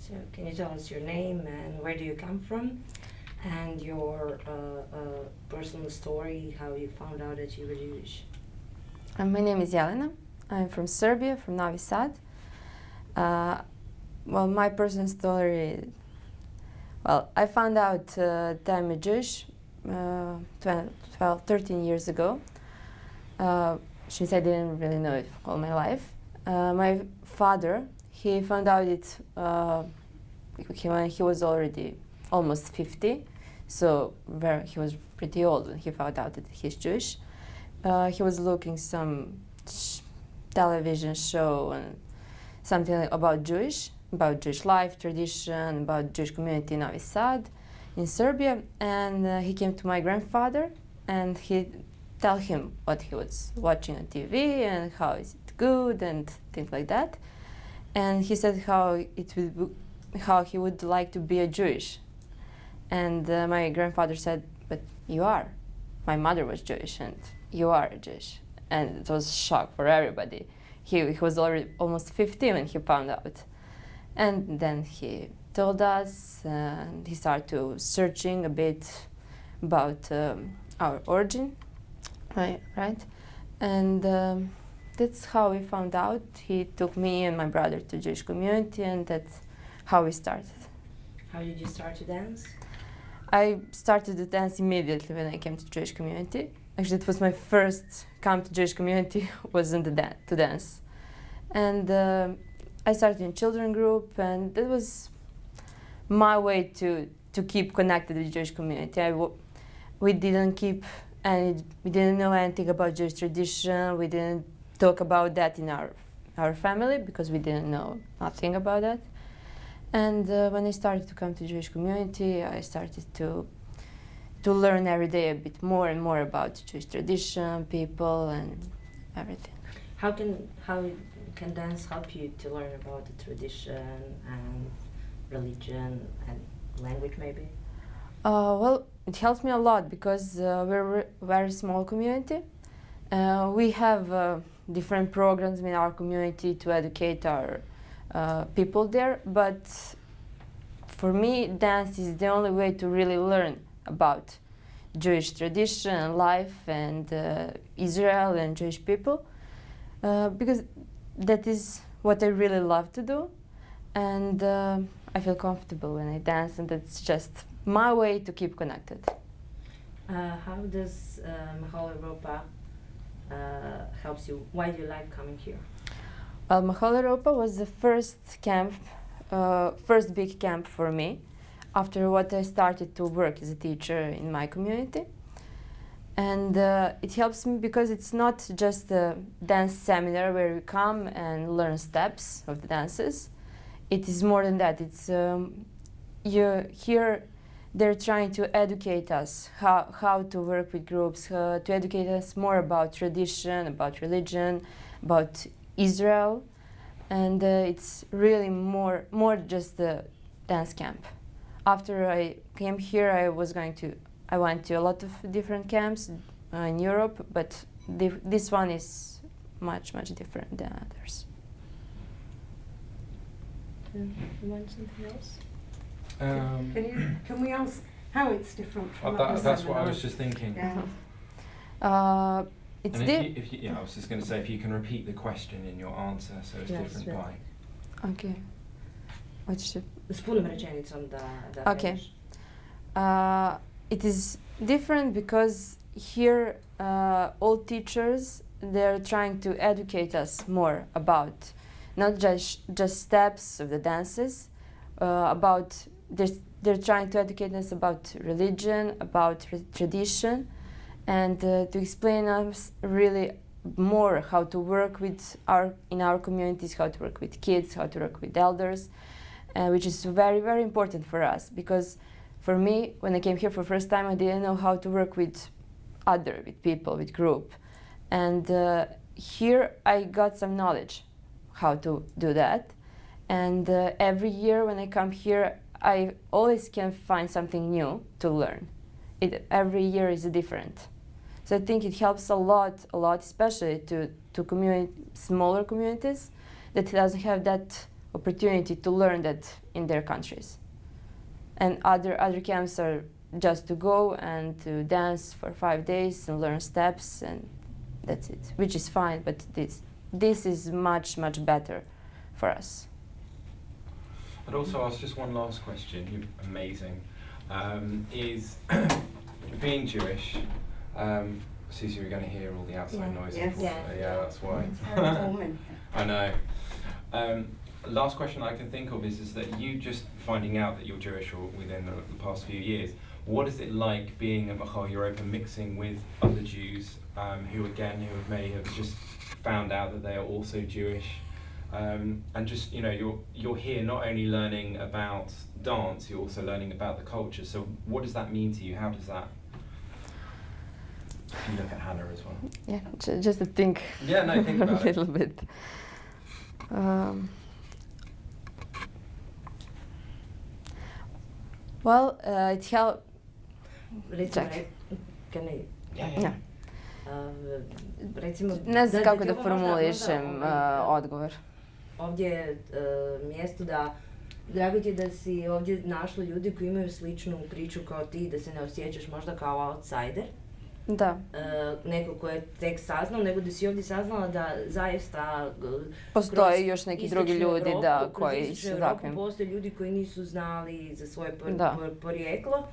So can you tell us your name and where do you come from, and your personal story, how you found out that you were Jewish? My name is Jelena. I'm from Serbia, from Novi Sad. Well, my personal story, well, I found out that I'm Jewish 13 years ago, since I didn't really know it all my life. My father, he found out it when he was already almost 50, so he was pretty old when he found out that he's Jewish. He was looking some television show and something about Jewish life, tradition, about Jewish community in Novi Sad, in Serbia, and he came to my grandfather and he tell him what he was watching on TV and how is it good and things like that. And he said how he would like to be a Jewish. And my grandfather said, but you are. My mother was Jewish and you are Jewish. And it was a shock for everybody. He was already almost 50 when he found out. And then he told us, and he started to searching a bit about our origin, right? And that's how we found out. He took me and my brother to Jewish community, and that's how we started. How did you start to dance? I started to dance immediately when I came to Jewish community. Actually, it was my first come to Jewish community was in to dance. And I started in children group, and that was my way to keep connected with Jewish community. We didn't know anything about Jewish tradition. We didn't talk about that in our family because we didn't know nothing about that. And when I started to come to Jewish community, I started to learn every day a bit more and more about Jewish tradition, people, and everything. How can dance help you to learn about the tradition and religion and language, maybe? Well, it helps me a lot because we're a very small community. We have different programs in our community to educate our people there, but for me, dance is the only way to really learn about Jewish tradition and life and Israel and Jewish people, because that is what I really love to do, and I feel comfortable when I dance, and that's just my way to keep connected. How does Mahal Europa helps you? Why do you like coming here? Well, Mahal Europa was the first big camp for me after what I started to work as a teacher in my community. And it helps me because it's not just a dance seminar where we come and learn steps of the dances. It is more than that. It's here they're trying to educate us how to work with groups, to educate us more about tradition, about religion, about Israel. And it's really more just a dance camp. After I came here, I went to a lot of different camps in Europe, but this one is much different than others. You want something else? Can we ask how it's different from other that's what I seminars? was just thinking. Yeah. It's I was just going to say, if you can repeat the question in your answer, so it's different by. Okay. What should? S punom rečenicom da Okay. kreneš. It is different because here all teachers, they're trying to educate us more about not just steps of the dances, about they're trying to educate us about religion, about tradition, and to explain us really more how to work with in our communities, how to work with kids, how to work with elders, which is very important for us, because for me, when I came here for the first time, I didn't know how to work with people, with group. And here I got some knowledge how to do that. And every year when I come here, I always can find something new to learn. Every year is different. So I think it helps a lot, especially to smaller communities that doesn't have that opportunity to learn that in their countries. And other camps are just to go and to dance for 5 days and learn steps, and that's it, which is fine, but this is much better for us. I'd also ask just one last question. You're amazing. Is being Jewish, Susie, you're going to hear all the outside noises. Yes. Yeah, that's why. I know. Last question I can think of is that you just finding out that you're Jewish within the past few years, what is it like being a Machal Europa mixing with other Jews who may have just found out that they are also Jewish? And just, you're here not only learning about dance, you're also learning about the culture. So what does that mean to you? How does that... You look at Hannah as well. Yeah, just to think. Yeah, no, think about a little bit. Well, it helped. Ne znam kako da formulišem odgovor. Ovdje je mjesto da, drago ti je da si ovdje našla ljudi koji imaju sličnu priču kao ti, da se ne osjećaš možda kao outsider. Da. Neko ko je tek saznao, nego da si ovdje saznala da zaista postoje još neki drugi ljudi koji su takvi. Postoje ljudi koji nisu znali za svoje porijeklo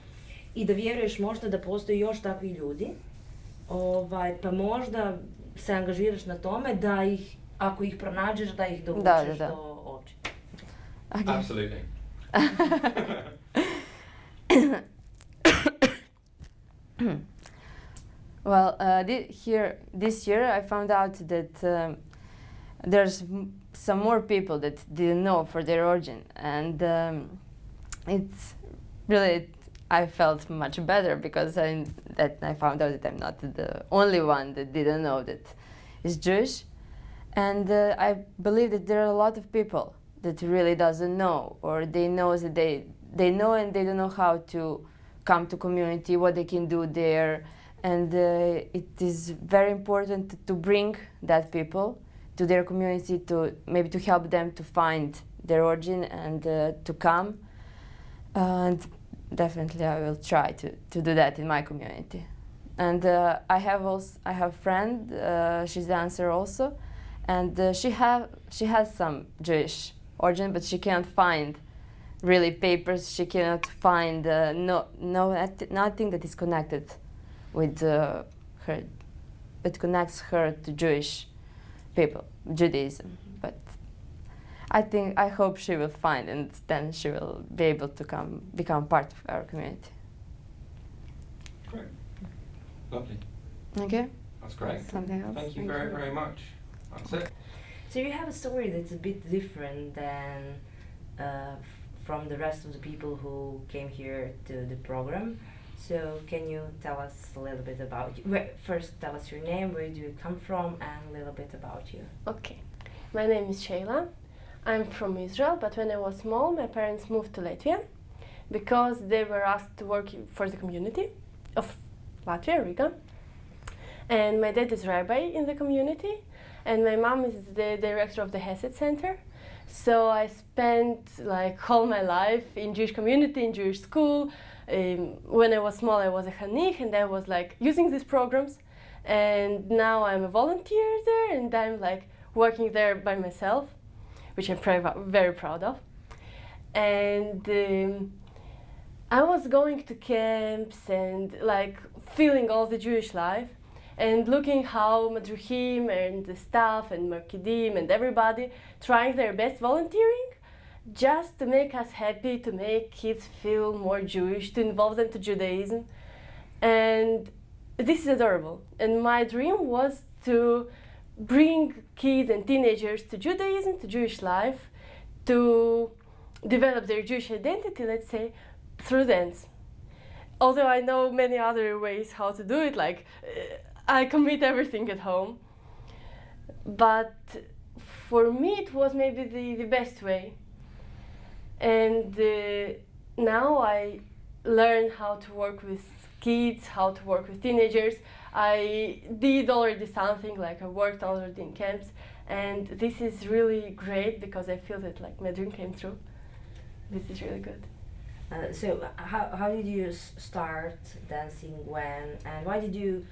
i da vjeruješ možda da postoji još takvi ljudi, pa možda se angažiraš na tome da ih, ako ih pronađeš, da ih dovučeš do oči. Okay. Absolutely. Well, this year I found out that there's some more people that didn't know for their origin, and it's really, I felt much better because I found out that I'm not the only one that didn't know that is Jewish, and I believe that there are a lot of people that really doesn't know, or they know that they know and they don't know how to come to community, what they can do there. And it is very important to bring that people to their community, to maybe to help them to find their origin and to come. And definitely I will try to do that in my community. And I have a friend, she's a dancer also, and she has some Jewish origin, but she can't find really papers. She cannot find nothing that is connected with her, it connects her to Jewish people, Judaism. But I hope she will find, and then she will be able to become part of our community. Great, lovely. Okay. That's great. Something else? Thank you very much. That's it. So you have a story that's a bit different than from the rest of the people who came here to the program. So can you tell us a little bit about you? First, tell us your name, where do you come from, and a little bit about you. Okay. My name is Sheila. I'm from Israel, but when I was small, my parents moved to Latvia because they were asked to work for the community of Latvia, Riga. And my dad is rabbi in the community, and my mom is the director of the Hesed Center. So I spent like all my life in Jewish community, in Jewish school. When I was small, I was a Chanich, and I was like using these programs. And now I'm a volunteer there, and I'm like working there by myself, which I'm very proud of. And I was going to camps and like feeling all the Jewish life, and looking how Madruchim and the staff and Markidim and everybody trying their best volunteering just to make us happy, to make kids feel more Jewish, to involve them to Judaism. And this is adorable. And my dream was to bring kids and teenagers to Judaism, to Jewish life, to develop their Jewish identity, let's say, through dance. Although I know many other ways how to do it, like I commit everything at home. But for me, it was maybe the best way. And now I learn how to work with kids, how to work with teenagers. I did already something, like I worked already in camps, And this is really great because I feel that like my dream came true. This is really good. So how did you start dancing when, and why did you,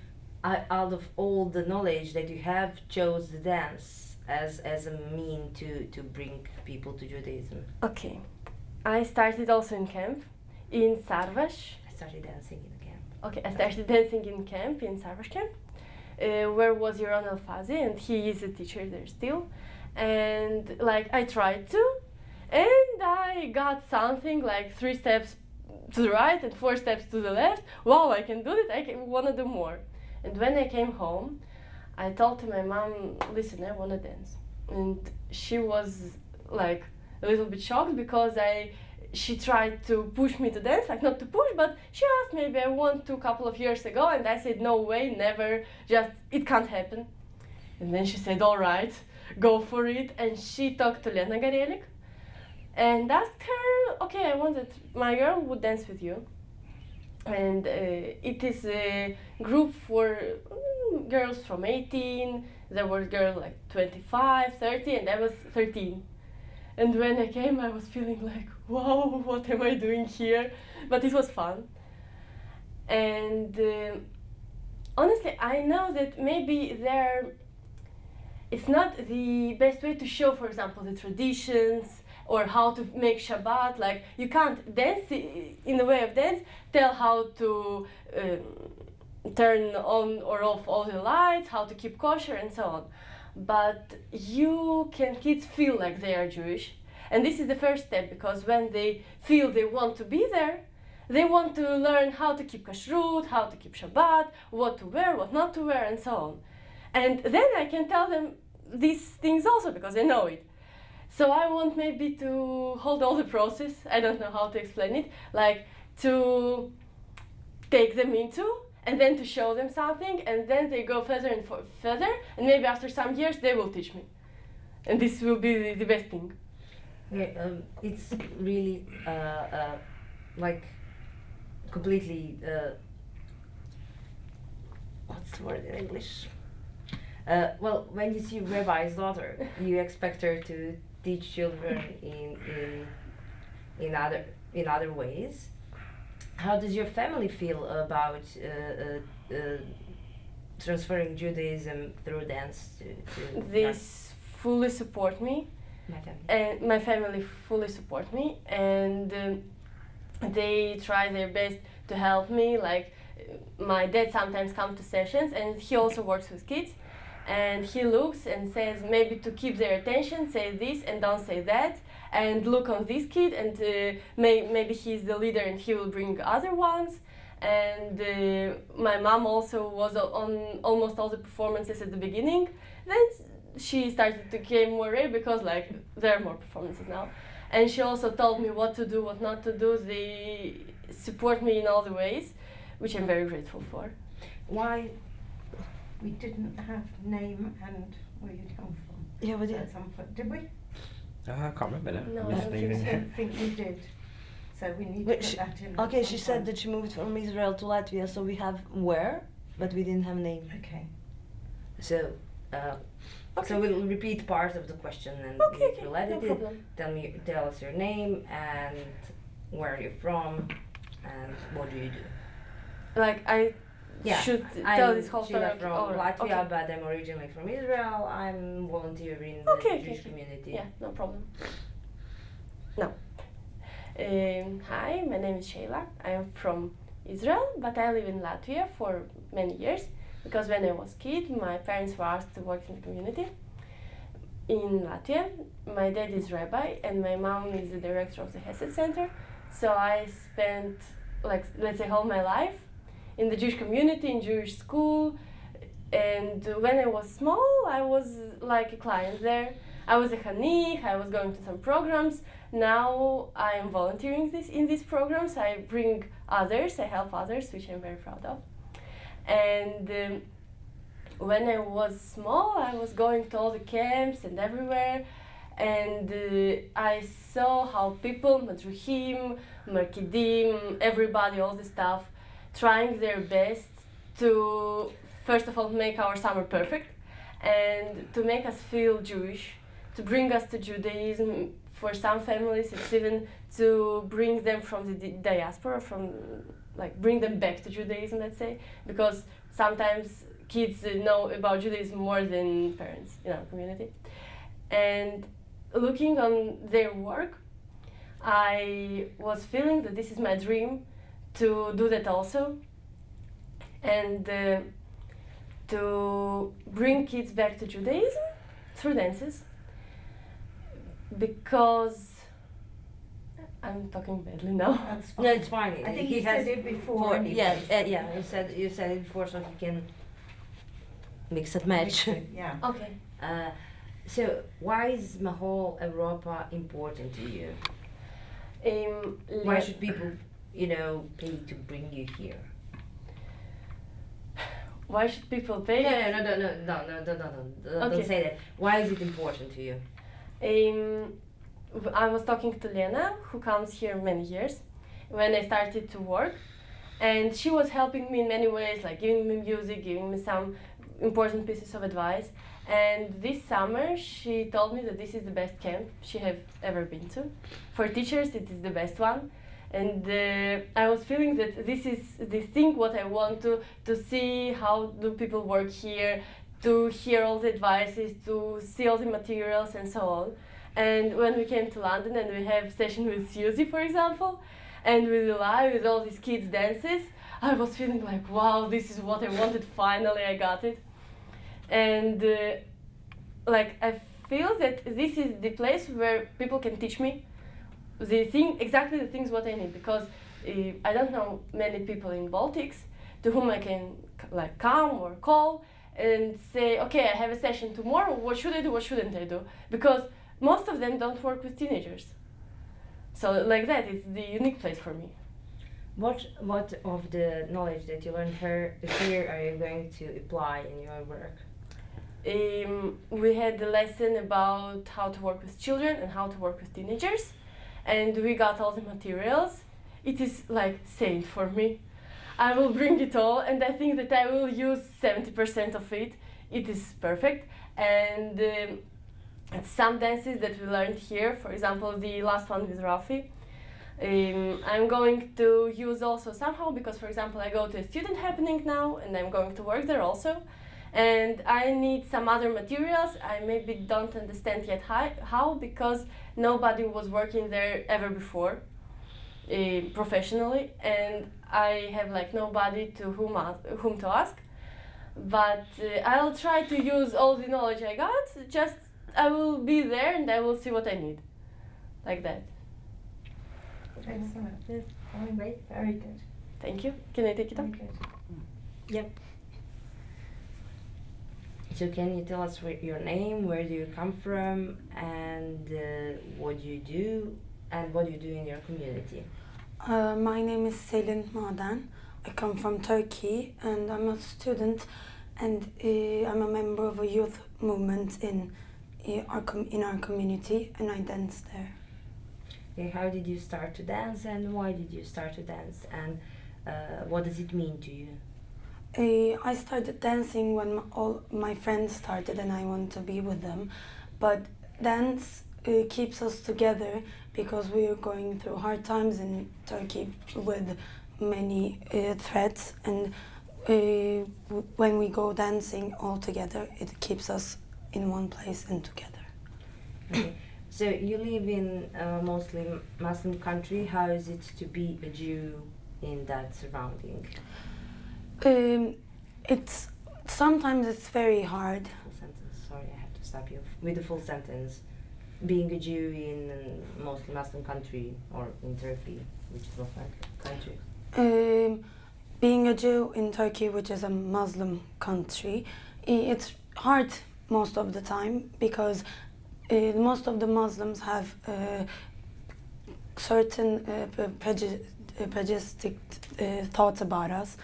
out of all the knowledge that you have, chose the dance as a mean to bring people to Judaism? Okay, I started also in camp in Sarvas. I started dancing in camp. Okay, I started dancing in camp in Sarvas camp, where was Yaron Alfazi, and he is a teacher there still. And like I tried to, and I got something like 3 steps to the right and 4 steps to the left. Wow, I can do it, I want to do more. And when I came home, I told to my mom, listen, I want to dance. And she was like a little bit shocked because she tried to push me to dance, like not to push, but she asked maybe I want to a couple of years ago, and I said, no way, never, just, it can't happen. And then she said, all right, go for it. And she talked to Jelena and asked her, okay, I wanted my girl would dance with you. And it is a group for girls from 18, there were girls like 25, 30, and I was 13. And when I came, I was feeling like, wow, what am I doing here? But it was fun. And honestly, I know that maybe it's not the best way to show, for example, the traditions or how to make Shabbat. Like, you can't dance in the way of dance, tell how to turn on or off all the lights, how to keep kosher, and so on. But kids feel like they are Jewish. And this is the first step, because when they feel they want to be there, they want to learn how to keep kashrut, how to keep Shabbat, what to wear, what not to wear, and so on. And then I can tell them these things also, because I know it. So I want maybe to hold all the process, I don't know how to explain it, like to take them into, and then to show them something, and then they go further and further, and maybe after some years they will teach me. And this will be the best thing. Okay, it's really like completely, what's the word in English? Well, when you see Rabbi's daughter, you expect her to teach children in other ways. How does your family feel about transferring Judaism through dance to They fully support me. my family? And my family fully support me, and they try their best to help me. Like, my dad sometimes comes to sessions, and he also works with kids, and he looks and says maybe to keep their attention, say this and don't say that, and look on this kid, and maybe he's the leader and he will bring other ones. And my mom also was on almost all the performances at the beginning. Then she started to get more rare because like there are more performances now. And she also told me what to do, what not to do. They support me in all the ways, which I'm very grateful for. Why? We didn't have name and where you come from. Yeah, we did. At some point, did we? I can't remember now. No, I I don't think we did. So we need to put that in. Okay, at she some said point. that she moved from Israel to Latvia, so we have where, but we didn't have name. Okay. So, Okay. so we'll repeat part of the question and Okay, we'll no edit it. problem. Tell us your name and where you're from and what do you do. Like I should tell this whole story. I'm from All right, Latvia, okay. but I'm originally from Israel. I'm volunteering in the Okay, Jewish okay. community. Yeah, no problem. No. Hi, my name is Sheila. I am from Israel, but I live in Latvia for many years because when I was a kid, my parents were asked to work in the community in Latvia. My dad is rabbi and my mom is the director of the Hesed Center. So I spent, like, let's say, all my life in the Jewish community, in Jewish school. And when I was small, I was like a client there. I was a chanich, I was going to some programs. Now I am volunteering in these programs. I bring others, I help others, which I'm very proud of. And when I was small, I was going to all the camps and everywhere. And I saw how people, madruchim, markidim, everybody, all the staff, trying their best to, first of all, make our summer perfect. and to make us feel Jewish, to bring us to Judaism. For some families, it's even to bring them from the diaspora, bring them back to Judaism, let's say, because sometimes kids know about Judaism more than parents in our community. And looking on their work, I was feeling that this is my dream to do that also, and to bring kids back to Judaism through dances, because I'm talking badly now. That's fine. No, it's fine. I think he you has said it before. Yeah, you said it before, so he can mix and match. Yeah. Okay. So why is Mahol Europa important to you? Why should people, pay to bring you here? Why should people pay? No, Okay. don't say that. Why is it important to you? I was talking to Lena, who comes here many years, when I started to work, and she was helping me in many ways, like giving me music, giving me some important pieces of advice. And this summer, she told me that this is the best camp she have ever been to. For teachers, it is the best one. And I was feeling that this is the thing what I want to see how do people work here, to hear all the advices, to see all the materials and so on. And when we came to London and we have session with Susie, for example, and with Eli, with all these kids' dances, I was feeling like, wow, this is what I wanted, finally I got it. And I feel that this is the place where people can teach me exactly the things what I need, because I don't know many people in Baltics to whom I can come or call and say, okay, I have a session tomorrow, what should I do, what shouldn't I do? Because most of them don't work with teenagers. So like that, it's the unique place for me. What of the knowledge that you learned here are you going to apply in your work? We had a lesson about how to work with children and how to work with teenagers, and we got all the materials. It is like saint for me. I will bring it all, and I think that I will use 70% of it. It is perfect. And some dances that we learned here, for example, the last one with Rafi, I'm going to use also somehow, because, for example, I go to a student happening now, and I'm going to work there also. And I need some other materials. I maybe don't understand yet how, because nobody was working there ever before professionally, and I have nobody to whom to ask. But I'll try to use all the knowledge I got. Just I will be there and I will see what I need, like that. Excellent. Great. Very good. Thank you. Can I take it up? Very good. Yep. So can you tell us your name, where do you come from, and what you do, and what you do in your community? My name is Selin. I come from Turkey, and I'm a student, and I'm a member of a youth movement in our community, and I dance there. Okay, how did you start to dance, and why did you start to dance, and what does it mean to you? I started dancing when all my friends started, and I want to be with them. But dance keeps us together, because we are going through hard times in Turkey with many threats, and when we go dancing all together, it keeps us in one place and together. Okay. So you live in a mostly Muslim country. How is it to be a Jew in that surrounding? Sometimes it's very hard. Full sentence. Sorry, I have to stop you with the full sentence. Being a Jew in a mostly Muslim country, or in Turkey, which is a Muslim country. Being a Jew in Turkey, which is a Muslim country, it's hard most of the time, because most of the Muslims have certain prejudiced thoughts about us.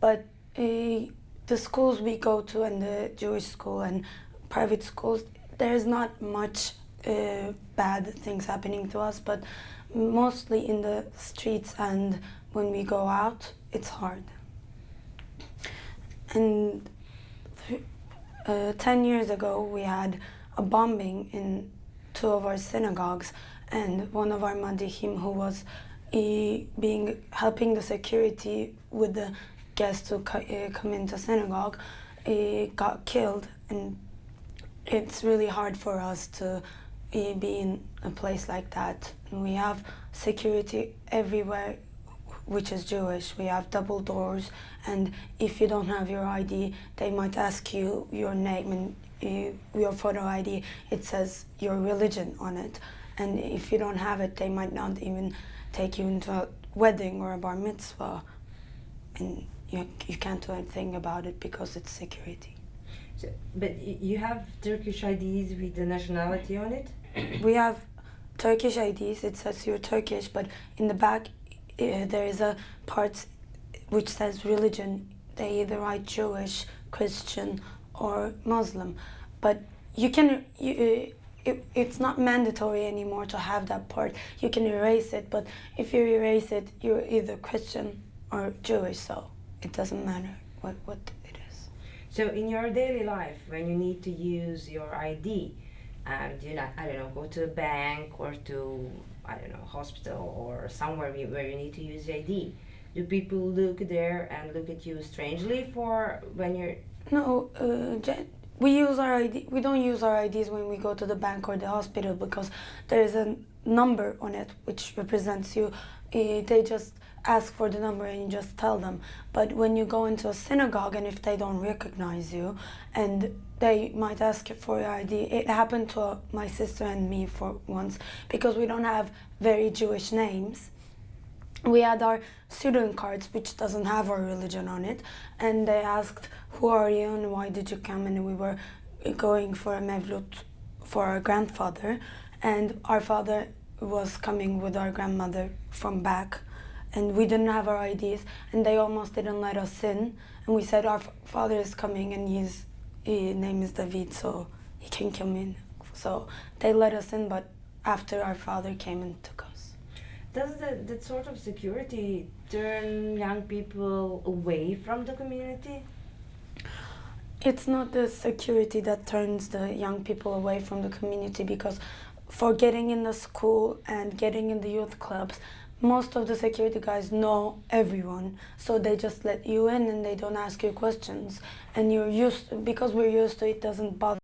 But the schools we go to, and the Jewish school and private schools, there's not much bad things happening to us, but mostly in the streets and when we go out, it's hard. And 10 years ago we had a bombing in 2 of our synagogues, and one of our madihim who was helping the security with the guests who come into synagogue got killed, and it's really hard for us to be in a place like that. And we have security everywhere which is Jewish. We have double doors, and if you don't have your ID, they might ask you your name and your photo ID. It says your religion on it, and if you don't have it, they might not even take you into a wedding or a bar mitzvah, and you can't do anything about it because it's security. So, but you have Turkish IDs with the nationality on it? We have Turkish IDs, it says you're Turkish, but in the back there is a part which says religion. They either write Jewish, Christian, or Muslim. But it's not mandatory anymore to have that part. You can erase it, but if you erase it, you're either Christian or Jewish, so it doesn't matter what it is. So in your daily life, when you need to use your ID, and go to a bank or to, hospital or somewhere where you need to use ID, do people look there and look at you strangely for when you're... No, we use our ID. We don't use our IDs when we go to the bank or the hospital because there is a number on it which represents you. They just ask for the number and you just tell them. But when you go into a synagogue and if they don't recognize you and they might ask you for your ID, it happened to my sister and me for once because we don't have very Jewish names. We had our student cards which doesn't have our religion on it, and they asked, who are you and why did you come? And we were going for a mevlut for our grandfather, and our father was coming with our grandmother from back, and we didn't have our IDs, and they almost didn't let us in, and we said our father is coming and his name is David, so he can come in. So they let us in, but after our father came and took us. Does that sort of security turn young people away from the community? It's not the security that turns the young people away from the community, because for getting in the school and getting in the youth clubs, most of the security guys know everyone, so they just let you in and they don't ask you questions, and because we're used to it, doesn't bother